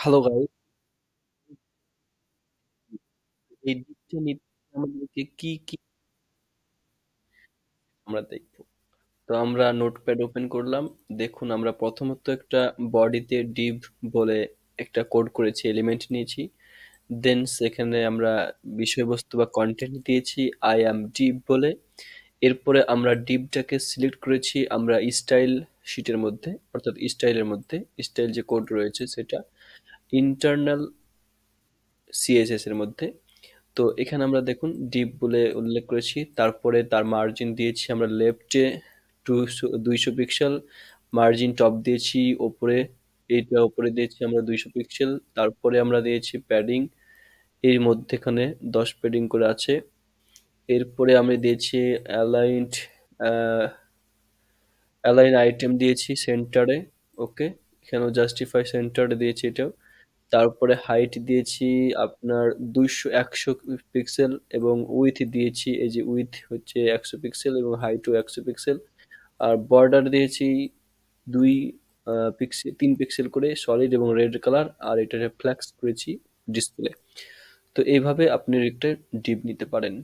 Hello guys, এই ডিপটা নিতে আমাদেরকে কি আমরা দেখব। তো আমরা নোটপ্যাড ওপেন করলাম। দেখুন আমরা প্রথমত একটা বডিতে div বলে একটা কোড করেছি, এলিমেন্ট নিয়েছি। দেন সেখানে আমরা বিষয়বস্তু বা কন্টেন্ট দিয়েছি আই অ্যাম div বলে। এরপরে আমরা divটাকে সিলেক্ট করেছি আমরা স্টাইল শিটের মধ্যে, অর্থাৎ স্টাইলের মধ্যে। স্টাইল যে কোড রয়েছে সেটা ইন্টারনাল সিএসএস এর মধ্যে। তো এখানে আমরা দেখুন ডিপ বলে উল্লেখ করেছি, তারপরে তার মার্জিন দিয়েছি আমরা লেফটে 200 পিক্সেল, মার্জিন টপ দিয়েছি ওপরে, এইটা ওপরে দিয়েছি আমরা 200 পিক্সেল। তারপরে আমরা দিয়েছি প্যাডিং, এর মধ্যেখানে 10 প্যাডিং করে আছে। এরপরে আমি দিয়েছি অ্যালাইন্ড, অ্যালাইন আইটেম দিয়েছি সেন্টারে। ওকে, এখানেও জাস্টিফাই সেন্টারে দিয়েছি এটাও। তারপরে হাইট দিয়েছি আপনার 100 পিক্সেল এবং উইথ দিয়েছি, এই যে উইথ হচ্ছে 100 পিক্সেল এবং হাইটও 100 পিক্সেল। আর বর্ডার দিয়েছি 2 পিক্সেল, 3 পিক্সেল করে সলিড এবং রেড কালার, আর এটা ফ্ল্যাক্স করেছি ডিসপ্লে। তো এইভাবে আপনি একটা ডিপ নিতে পারেন।